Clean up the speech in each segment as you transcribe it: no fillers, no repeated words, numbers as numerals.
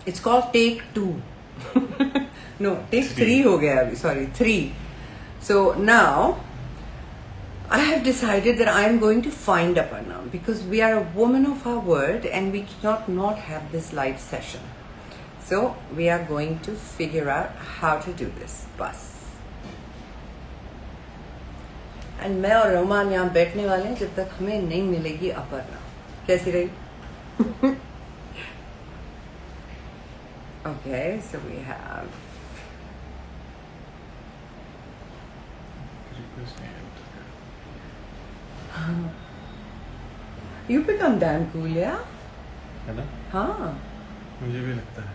It's called Take Two. No, Take Three हो गया अभी. Sorry, 3. So now I have decided that I am going to find Aparna because we are a woman of our word and we cannot not have this live session. So we are going to figure out how to do this. बस. And मैं और Roman यहाँ बैठने वाले हैं जब तक हमें नहीं मिलेगी अपर्णा. कैसी रही? Okay, so we have. You become damn cool, yeah? है ना? हाँ. मुझे भी लगता है.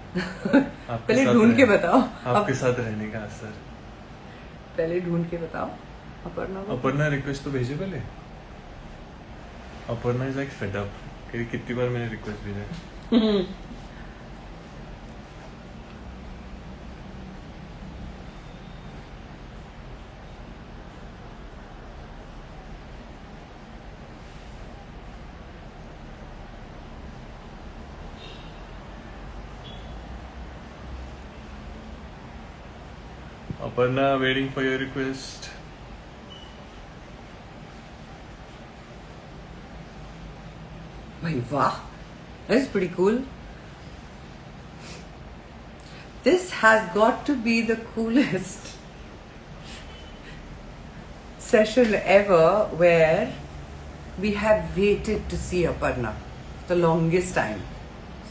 पहले ढूंढ के बताओ. आपके साथ रहने का असर. पहले ढूंढ के बताओ. अपर्णा रिक्वेस्ट तो भेजे पहले. Aparna is like fed up. कितनी बार मैंने रिक्वेस्ट भेजा. Aparna, waiting for your request. Wow, that's pretty cool. This has got to be the coolest session ever where we have waited to see Aparna the longest time.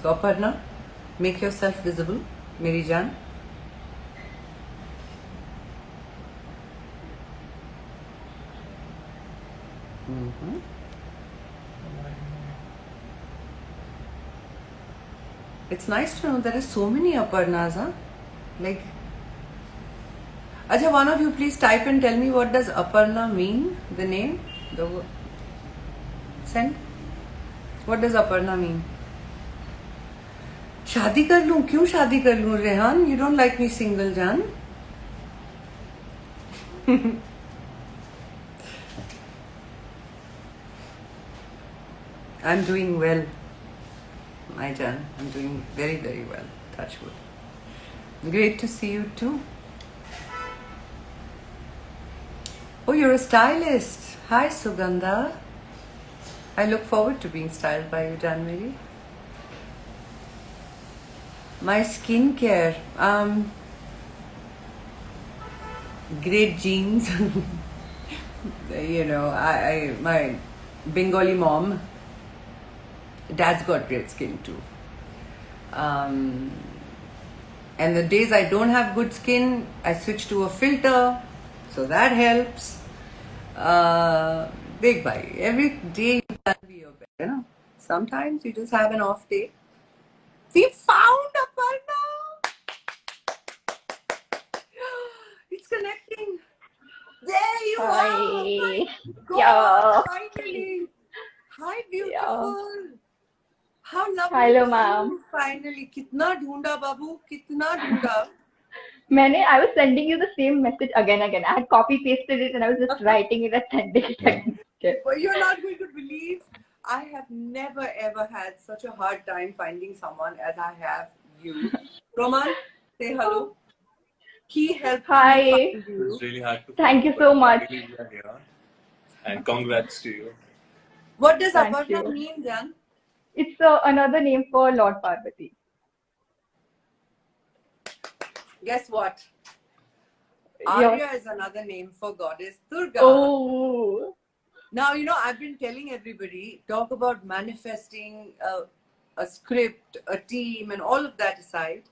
So Aparna, make yourself visible, Meri Jaan. It's nice to know there are so many Aparnas, huh? Like, Acha, one of you please type and tell me what does Aparna mean? The name, the word. Send. What does Aparna mean? शादी कर लूं? क्यों शादी कर लूं, Rehan? You don't like me single, Jan? I'm doing well, my Jan. I'm doing very, very well. Touch wood. Great to see you too. Oh, you're a stylist. Hi, Sugandha. I look forward to being styled by you, Janmari. My skincare. Great genes. You know, my Bengali mom. Dad's got great skin too. And the days I don't have good skin, I switch to a filter, so that helps. Big bhai, every day you can be your best, you know. Sometimes you just have an off day. We found Aparna! It's connecting. There you are! Oh my God, finally! Hi, beautiful! How lovely. Hello, ma'am. Finally, kitna dhoonda, babu, kitna dhoonda. I was sending you the same message again. I had copy pasted it and I was just writing it and sending it again. But you're not going to believe, I have never ever had such a hard time finding someone as I have you. Roman, say hello. He helped me find you. It's really hard to Thank you so much. And congrats to you. What does Aparna mean, Jan? It's another name for Lord Parvati. Guess what? Aarya is another name for goddess Durga. Oh. Now, you know, I've been telling everybody, talk about manifesting a script, a team, and all of that aside.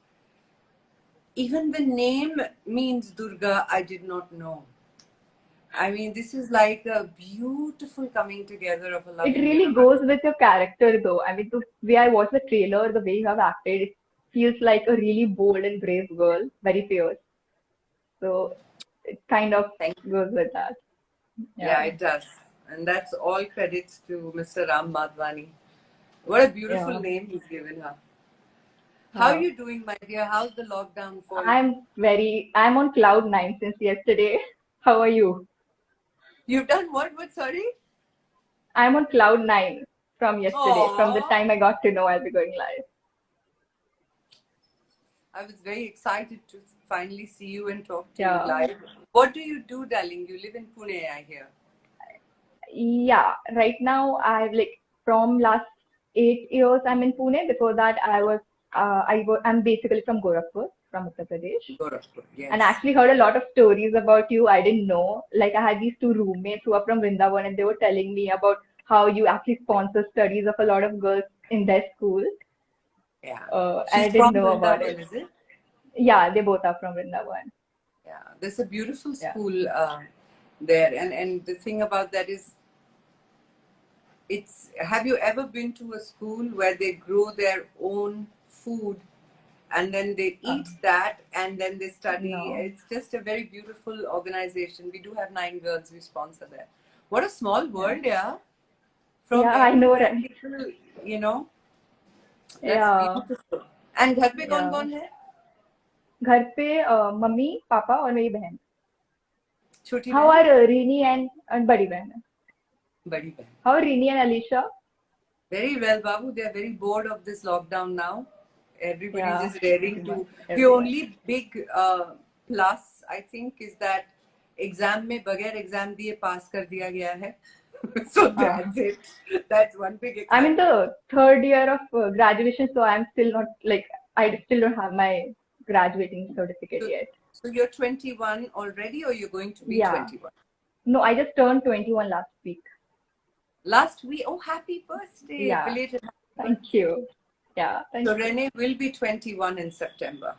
Even the name means Durga, I did not know. I mean, this is like a beautiful coming together of a loving. It really goes with your character, though. I mean, the way I watched the trailer, the way you have acted, it feels like a really bold and brave girl, very fierce. So it kind of goes with that. Yeah, it does. And that's all credits to Mr. Ram Madhwani. What a beautiful name he's given her. How are you doing, my dear? How's the lockdown for you? I'm on cloud 9 since yesterday. How are you? You've done what? What? Sorry? I'm on cloud 9 from yesterday, from the time I got to know I'll be going live. I was very excited to finally see you and talk to you Yeah. live. What do you do, darling? You live in Pune, I hear. Yeah, right now I've like from last 8 years I'm in Pune. Before that I'm basically from Gorakhpur, from Uttar Pradesh. Gorakhpur, And I yes. actually heard a lot of stories about you. I didn't know. Like I had these two roommates who are from Vrindavan and they were telling me about how you actually sponsor studies of a lot of girls in their school. Yeah. And I She's didn't from know about it. Vrindavan, is it? Yeah, they both are from Vrindavan. Yeah. There's a beautiful Yeah. school there. And the thing about that is, have you ever been to a school where they grow their own food and then they Uh, eat that and then they study? no. It's just a very beautiful organization. We do have 9 girls we sponsor there. What a small Yeah. world, yeah. From Yeah, I know, everywhere right? people, you know, that's Yeah. beautiful. And घर पे कौन Yeah. कौन है? घर पे mummy papa और मेरी बहन. छोटी How बहन? are Rini and बड़ी बहन? बड़ी बहन. How are Rini and Alicia? Very well, Babu. They are very bored of this lockdown now. Everybody's Yeah, just raring pretty much to. The everyone. only big plus, I think, is that exam में बगैर exam दिए pass कर दिया गया है. So Uh, that's it. That's one big I'm in excitement. the third year of graduation, so I'm still not like I still don't have my graduating certificate So, yet. so you're 21 already, or you're going to be Yeah. 21? No, I just turned 21 last week. Last week. Oh, happy birthday! Yeah. Belated happy Thank birthday. you. Yeah, thank So you. Renee will be 21 in September.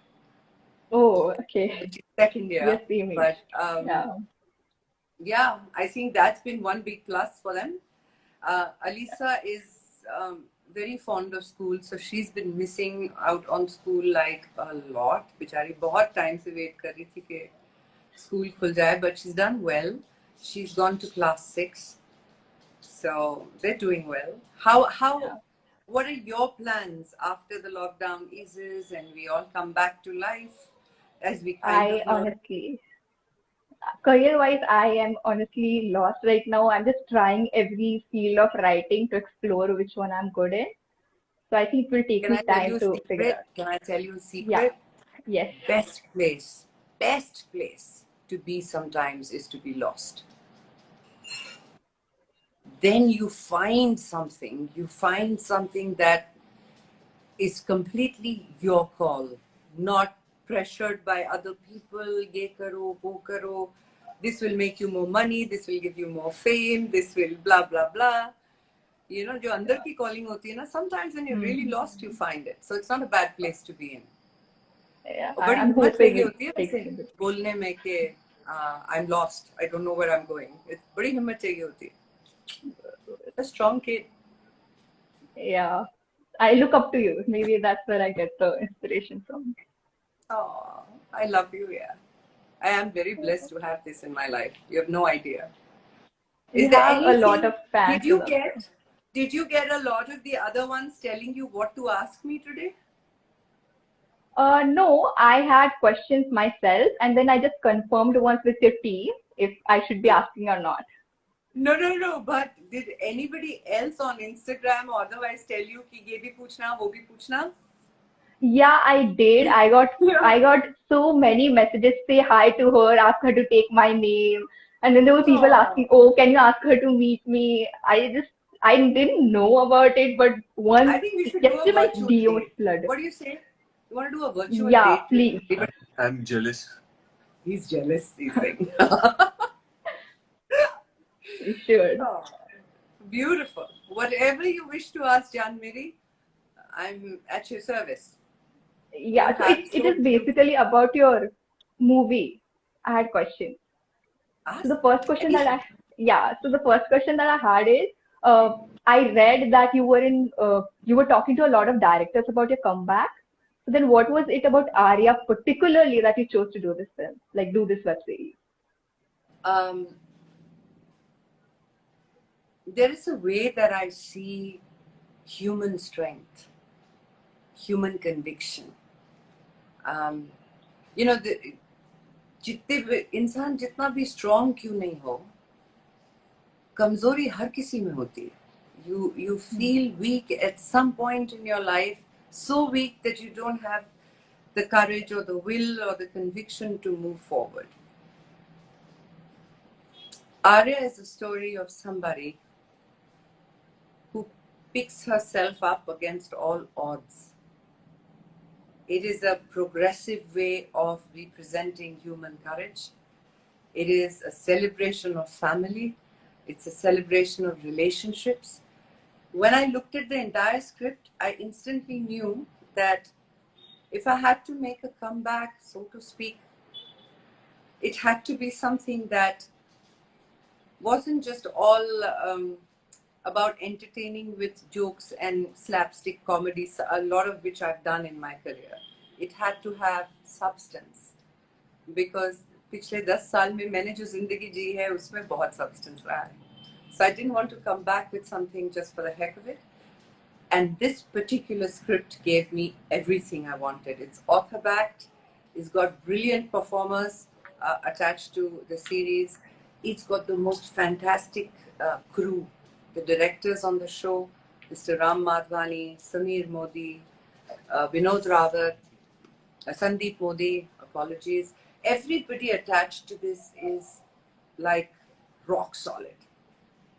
Oh, okay. She's second We are year, same age. but Yeah. yeah, I think that's been one big plus for them. Alisa is very fond of school, so she's been missing out on school like a lot. बेचारी बहुत time से wait कर रही थी कि school खुल जाए, but she's done well. She's gone to class 6, so they're doing well. Yeah. What are your plans after the lockdown eases and we all come back to life, as we kind I of know it? honestly, career wise, I am honestly lost right now. I'm just trying every field of writing to explore which one I'm good in. So I think it will take Can I me tell time you a to figure secret? out. Can I tell you a Yeah. secret? Yes. Best place to be sometimes is to be lost. Then you find something that is completely your call, not pressured by other people. Ye karo, wo karo. This will make you more money. This will give you more fame. This will blah blah blah. You know, जो अंदर की calling होती है ना. Sometimes when you're really Hmm. lost, you find it. So it's not a bad place to be in. Yeah, और बड़ी I'm हिम्मत hoping चाहिए it होती है takes वैसे me a bit. बोलने में कि I'm lost, I don't know where I'm going. बड़ी हिम्मत चाहिए होती है. A strong kid. Yeah. I look up to you. Maybe that's where I get the inspiration from. Oh, I love you, yeah. I am very blessed to have this in my life. You have no idea. You Is there have a lot of anything, fans did with you us. get, did you get a lot of the other ones telling you what to ask me today? No, I had questions myself, and then I just confirmed once with your team if I should be asking or not. No. But did anybody else on Instagram or otherwise tell you कि ये भी पूछना, वो भी पूछना? Yeah, I did. Yeah. I got so many messages say hi to her, ask her to take my name, and then there were people asking, Oh, oh, can you ask her to meet me? I didn't know about it, but I once think we should do a yesterday my virtual DM was date. flooded. What do you say? You want to do a virtual Yeah, date with please. me? I'm jealous. He's jealous, he's saying. You should. Oh, beautiful. Whatever you wish to ask, Janmiri, I'm at your service. You Yeah, so have it so is beautiful. basically about your movie. I had questions. So Ask the first question that anything. I yeah, so the first question that I had is I read that you were talking to a lot of directors about your comeback. So then what was it about Aarya particularly that you chose to do this film, like do this web series? Um, there is a way that I see human strength, human conviction. Um, you know, इंसान जितना भी strong क्यों नहीं हो, कमजोरी हर किसी में होती है. You feel weak at some point in your life, so weak that you don't have the courage or the will or the conviction to move forward. Aarya is a story of somebody who picks herself up against all odds. It is a progressive way of representing human courage. It is a celebration of family. It's a celebration of relationships. When I looked at the entire script, I instantly knew that if I had to make a comeback, so to speak, it had to be something that wasn't just all about entertaining with jokes and slapstick comedies, a lot of which I've done in my career. It had to have substance because पिछले 10 साल में मैंने जो जिंदगी जी है उसमें बहुत substance रहा है. So I didn't want to come back with something just for the heck of it. And this particular script gave me everything I wanted. It's author-backed. It's got brilliant performers attached to the series. It's got the most fantastic crew. The directors on the show, Mr. Ram Madhvani, Sameer Modi, Vinod Rawat, Sandeep Modi, apologies. Everybody attached to this is like rock solid.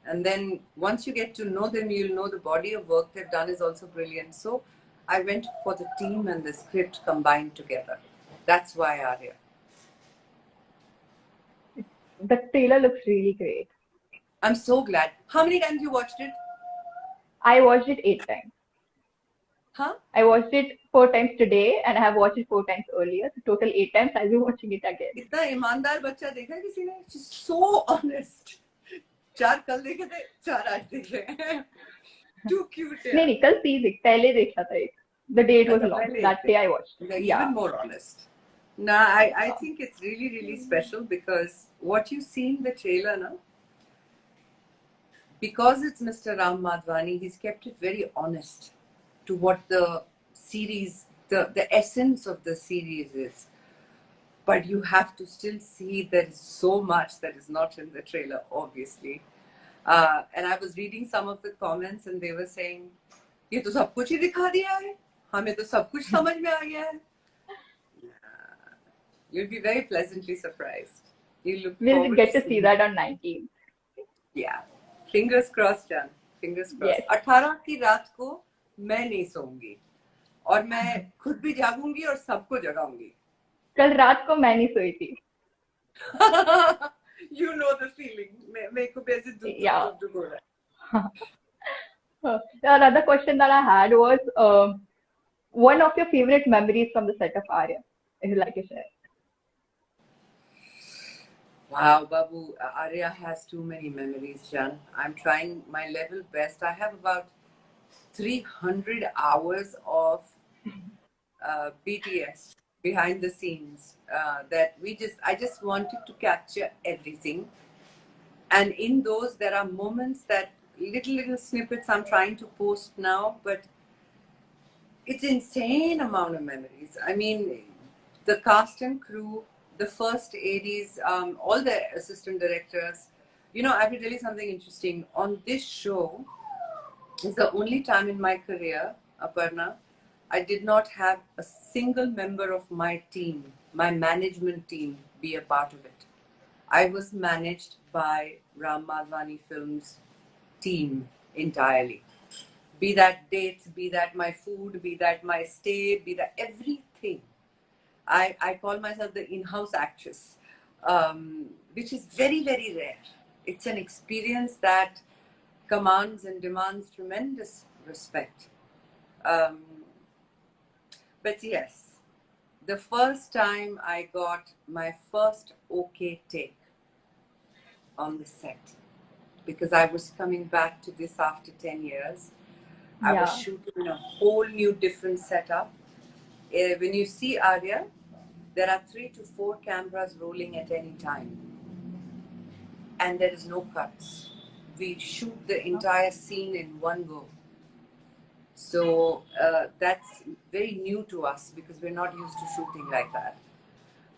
And then once you get to know them, you'll know the body of work they've done is also brilliant. So I went for the team and the script combined together. That's why Aarya. The trailer looks really great. I'm so glad. How many times you watched it? I watched it 8 times. Huh? I watched it 4 times today, and I have watched it 4 times earlier. So total 8 times. I'll be watching it again. इतना ईमानदार बच्चा देखा है किसी ने? She's so honest. 4 कल देखे थे, 4 आज देख रहे हैं. Too cute. नहीं नहीं कल पहले देखा था एक. The day it was long. That day I watched. They're Yeah. even more honest. Nah, I think it's really, really special because what you see in the trailer now, because it's Mr. Ram Madhvani, he's kept it very honest to what the series, the essence of the series is. But you have to still see there is so much that is not in the trailer, obviously. And I was reading some of the comments and they were saying, ये तो सब कुछ ही दिखा दिया है, हमें तो सब कुछ समझ में आ गया है. You'll be very pleasantly surprised. You look We'll forward get to see that on 19th. Yeah. Fingers crossed, Jan. Fingers crossed. Yes. 18 की रात को मैं नहीं सोऊंगी और मैं खुद भी जागूंगी और सबको जगाऊंगी. कल रात को मैं नहीं सोई थी. You know the feeling. मेरे को भी ऐसे दुख हो रहा है. Another question that I had was one of your favorite memories from the set of Aarya, if you'd like to share. Wow, Babu, Aarya has too many memories, Jan. I'm trying my level best. I have about 300 hours of BTS, behind the scenes, that I just wanted to capture everything. And in those, there are moments that little snippets I'm trying to post now, but it's insane amount of memories. I mean, the cast and crew, the first ADs, all the assistant directors. You know, I will tell you something interesting. On this show, it's the only time in my career, Aparna, I did not have a single member of my team, my management team, be a part of it. I was managed by Ram Madhvani Films team entirely. Be that dates, be that my food, be that my stay, be that everything. I call myself the in-house actress, which is very, very rare. It's an experience that commands and demands tremendous respect. But yes, the first time I got my first okay take on the set, because I was coming back to this after 10 years. I was shooting in a whole new different setup. When you see Aarya, there are 3 to 4 cameras rolling at any time. And there is no cuts. We shoot the entire scene in one go. So that's very new to us because we're not used to shooting like that.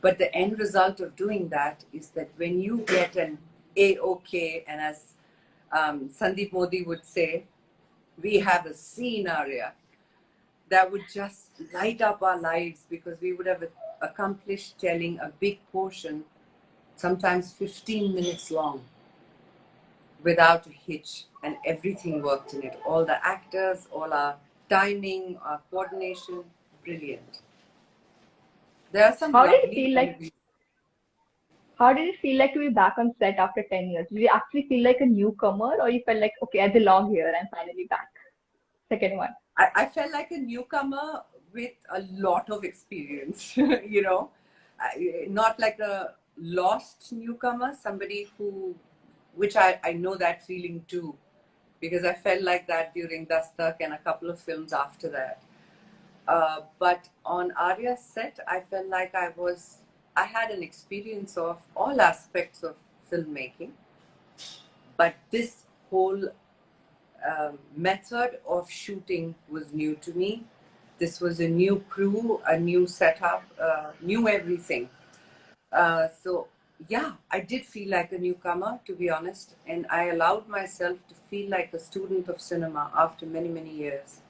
But the end result of doing that is that when you get an A-OK, and as Sandeep Modi would say, we have a scene, Aarya. that would just light up our lives because we would have accomplished telling a big portion, sometimes 15 minutes long, without a hitch, and everything worked in it. All the actors, all our timing, our coordination, brilliant. There are some How did it lovely feel like? movies. How did it feel like to be back on set after 10 years? Did you actually feel like a newcomer, or you felt like, okay, I belong here, I'm finally back? Second one. I felt like a newcomer with a lot of experience, you know, not like a lost newcomer, somebody who, which I know that feeling too, because I felt like that during Dastak and a couple of films after that. But on Aarya's set, I felt like I had an experience of all aspects of filmmaking, but this whole method of shooting was new to me. This was a new crew, a new setup, new everything. So, yeah, I did feel like a newcomer, to be honest, and I allowed myself to feel like a student of cinema after many, many years.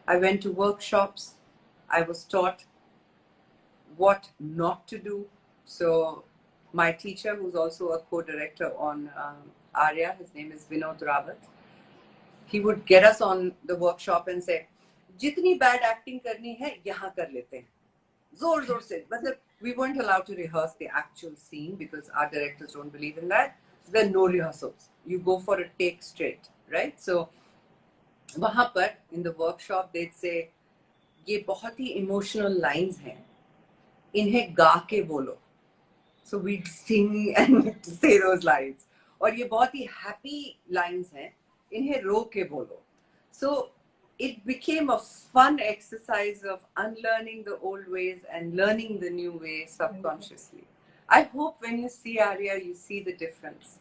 I went to workshops, I was taught what not to do. So, my teacher, who's also a co director on Aarya, his name is Vinod Rawat, he would get us on the workshop and say, जितनी bad acting करनी है यहाँ कर लेते हैं जोर जोर से मतलब we weren't allowed to rehearse the actual scene because our directors don't believe in that, so there are no rehearsals, you go for a take straight, right? So वहाँ पर in the workshop they'd say ये बहुत ही emotional lines हैं, इन्हें गा के बोलो. So we'd sing and say those lines. और ये बहुत ही happy lines हैं, इन्हें रो के बोलो. So it became a fun exercise of unlearning the old ways and learning the new way subconsciously. I hope when you see Aarya, you see the difference.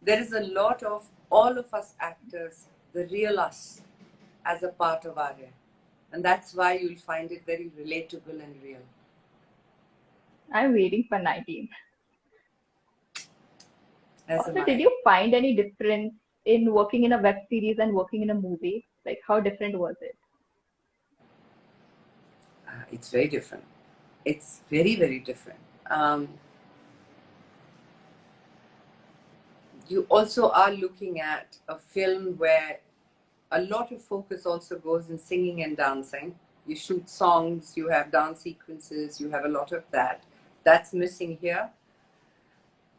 There is a lot of all of us actors, the real us, as a part of Aarya. And that's why you'll find it very relatable and real. I'm waiting for 19. As Also, am did I. you find any difference in working in a web series and working in a movie? Like, how different was it? It's very different. It's very, very different. You also are looking at a film where a lot of focus also goes in singing and dancing. You shoot songs, you have dance sequences, you have a lot of that. That's missing here,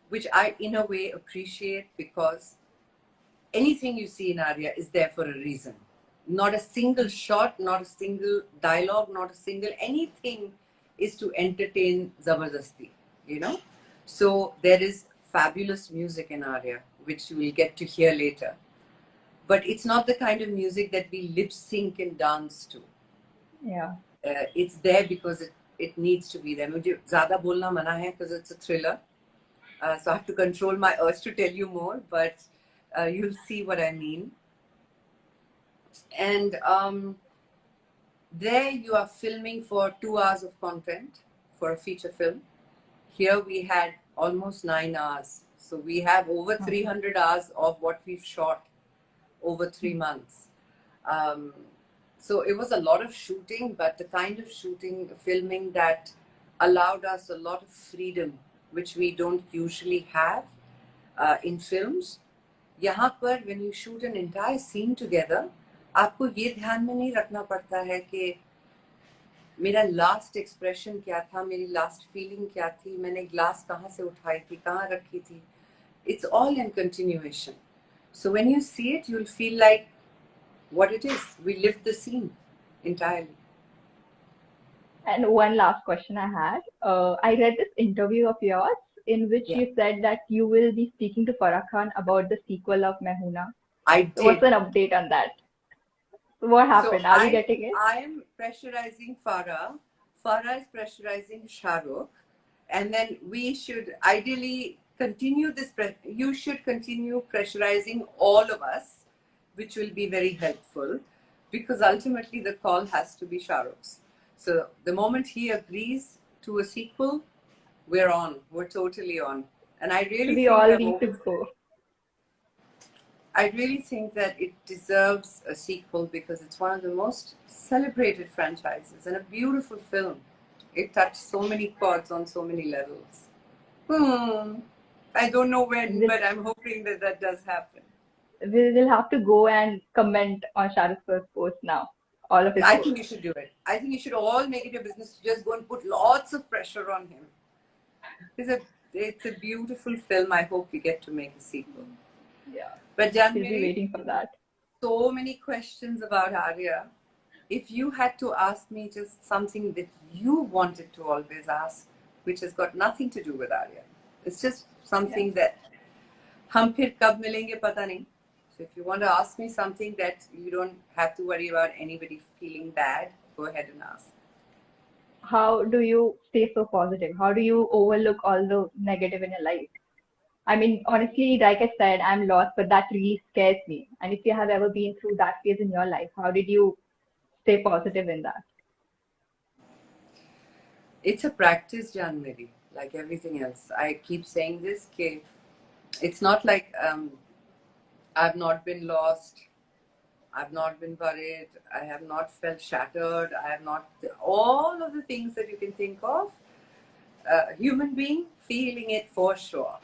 which I, in a way, appreciate because anything you see in Aarya is there for a reason. Not a single shot, not a single dialogue, not a single anything is to entertain Zabardasti, you know? So there is fabulous music in Aarya, which you will get to hear later. But it's not the kind of music that we lip sync and dance to. Yeah. It's there because it needs to be there. मुझे ज़्यादा बोलना मना है because it's a thriller. So I have to control my urge to tell you more, but you'll see what I mean. And there you are filming for 2 hours of content for a feature film. Here we had almost 9 hours. So we have over 300 hours of what we've shot over 3 months. So it was a lot of shooting, but the kind of shooting, filming that allowed us a lot of freedom, which we don't usually have in films. यहाँ पर when you shoot an entire scene together, आपको ये ध्यान में नहीं रखना पड़ता है कि मेरा लास्ट एक्सप्रेशन क्या था, मेरी लास्ट फीलिंग क्या थी, मैंने ग्लास कहाँ से उठाई थी, कहाँ रखी थी. It's all in continuation. So when you see it, you'll feel like what it is. We lived the scene entirely. And one last question I had. I read this interview of yours in which Yeah. you said that you will be speaking to Farah Khan about the sequel of Mehuna. I did. What's an update on that? What happened? So Are we getting it? I am pressurizing Farah. Farah is pressurizing Shahrukh. And then we should ideally continue this. You should continue pressurizing all of us, which will be very helpful because ultimately the call has to be Shahrukh's. So the moment he agrees to a sequel, we're on. We're totally on. And I really We think all need to go. I really think that it deserves a sequel because it's one of the most celebrated franchises and a beautiful film. It touched so many chords on so many levels. I don't know when, but I'm hoping that that does happen. We'll have to go and comment on Shah Rukh Khan's post now. All of his I posts. think you should do it. I think you should all make it your business to just go and put lots of pressure on him. It's a beautiful film. I hope we get to make a sequel. Yeah. But We'll be Janmiri, waiting for that. so many questions about Aarya. If you had to ask me just something that you wanted to always ask, which has got nothing to do with Aarya, it's just something that hum phir kab milenge pata nahi. So if you want to ask me something that you don't have to worry about anybody feeling bad, go ahead and ask. How do you stay so positive? How do you overlook all the negative in your life? I mean, honestly, like I said, I'm lost, but that really scares me. And if you have ever been through that phase in your life, how did you stay positive in that? It's a practice, Janmiri, like everything else. I keep saying this, okay, it's not like I've not been lost, I've not been worried, I have not felt shattered, I have not, all of the things that you can think of, human being feeling it for sure.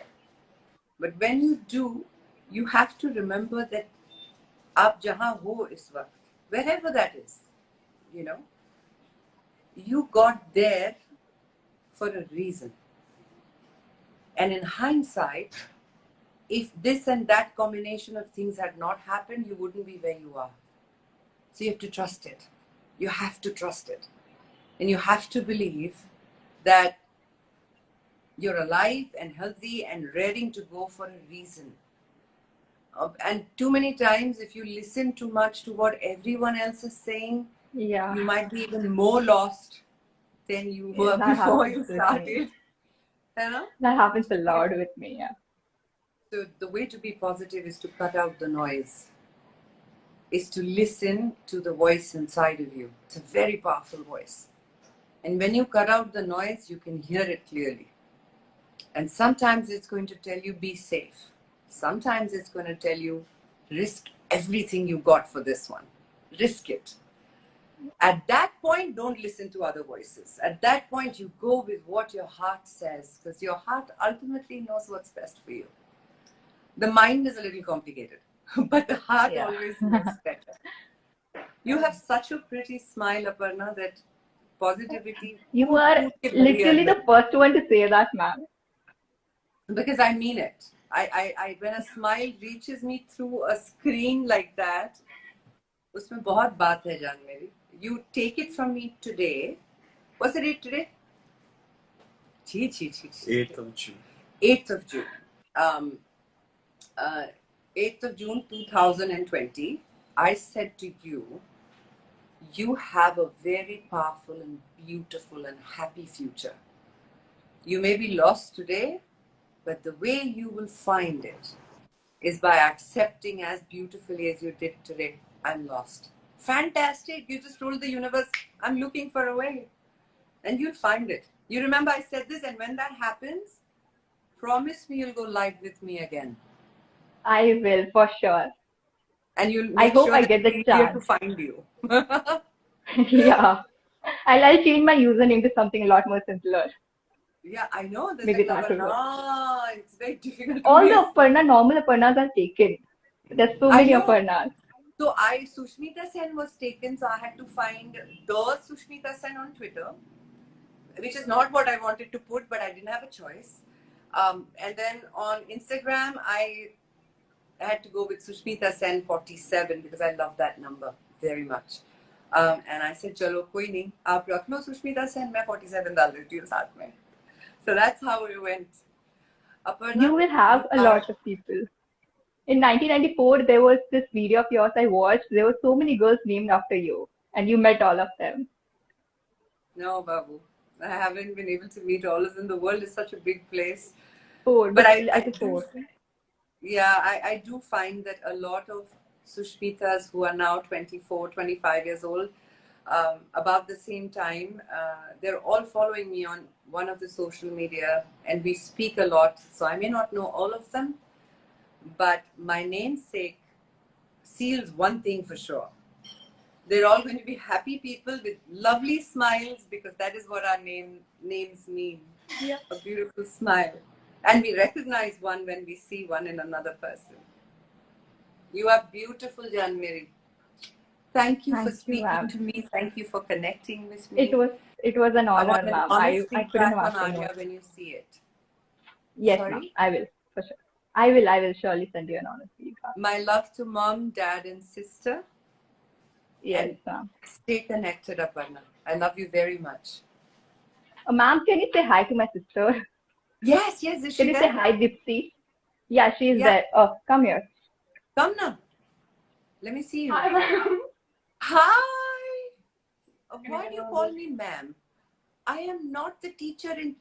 But when you do, you have to remember that aap jahan ho is waqt, wherever that is, you know, you got there for a reason. And in hindsight, if this and that combination of things had not happened, you wouldn't be where you are. So you have to trust it. You have to trust it. And you have to believe that you're alive and healthy and ready to go for a reason. And too many times, if you listen too much to what everyone else is saying, you might be even more lost than you were before you started. That happens a lot with me, yeah. So the way to be positive is to cut out the noise, is to listen to the voice inside of you. It's a very powerful voice. And when you cut out the noise, you can hear it clearly. And sometimes it's going to tell you, be safe. Sometimes it's going to tell you, risk everything you got for this one. Risk it. At that point, don't listen to other voices. At that point, you go with what your heart says, because your heart ultimately knows what's best for you. The mind is a little complicated, but the heart always knows better. You have such a pretty smile, Aparna, that positivity. You are literally the first one to say that, ma'am. Because I mean it. I when a smile reaches me through a screen like that, उसमें बहुत बात है जान मेरी. You take it from me today. What's the date today? 8th of June. 8th of June. 8th of June 2020. I said to you, you have a very powerful and beautiful and happy future. You may be lost today, but the way you will find it is by accepting as beautifully as you did today, I'm lost. Fantastic. You just told the universe, I'm looking for a way. And you'll find it. You remember I said this, and when that happens, promise me you'll go live with me again. I will, for sure. And you'll make sure I get the chance to find you. Yeah. I'll change my username to something a lot more simpler. Yeah, I know. Maybe that will work. It's very difficult. All the Aparna, normal Aparnas are taken. There's so many Aparnas. So Sushmita Sen was taken, so I had to find the Sushmita Sen on Twitter, which is not what I wanted to put, but I didn't have a choice. And then on Instagram, I had to go with Sushmita Sen 47 because I love that number very much. And I said, "Chalo, koi nahi. Aap rakh lo Sushmita Sen, main 47 dal deti hu saath mein." So that's how it went. Aparna, you will have a lot of people. In 1994, there was this video of yours I watched. There were so many girls named after you, and you met all of them. No, Babu. I haven't been able to meet all of them. The world is such a big place. Four, but I do, I do find that a lot of Sushmitas who are now 24, 25 years old, about the same time, they're all following me on one of the social media, and we speak a lot. So I may not know all of them, but my namesake seals one thing for sure. They're all going to be happy people with lovely smiles, because that is what our names mean. Yeah. A beautiful smile. And we recognize one when we see one in another person. You are beautiful, Janmiri. Thank you for Thank you, speaking ma'am. to me. Thank you for connecting with me. It was an I want honor, an ma'am. honest I couldn't feedback have on asked for more. Aarya when you see it. Yes, ma'am. Sorry? I will, for sure. I will surely send you an honest feedback. My love to mom, dad, and sister. Yes, And ma'am. stay connected, Aparna. I love you very much. Ma'am, can you say hi to my sister? Yes, yes, is Can she you say there? hi, Dipsy? Yeah, she's Yeah, there. Oh, come here. come now. Let me see you. Hi, ma'am. Hi. Why do you call me ma'am? I am not the teacher in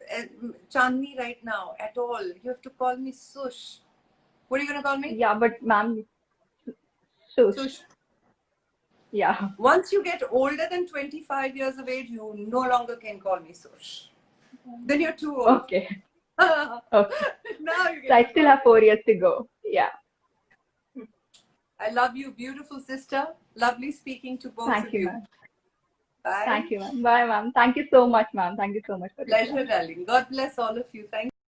Chandni right now at all. You have to call me Sush. What are you going to call me? Yeah, but ma'am, Sush. Sush. Yeah. Once you get older than 25 years of age, you no longer can call me Sush. Then you're too old. Okay. Now Okay. you So I get to still call have me. 4 years to go. Yeah. I love you, beautiful sister. Lovely speaking to both Thank of you, you. ma'am. Bye. Thank you, ma'am. Bye, ma'am. Thank you so much, ma'am. Thank you so much for this. Pleasure, darling. God bless all of you. Thank you.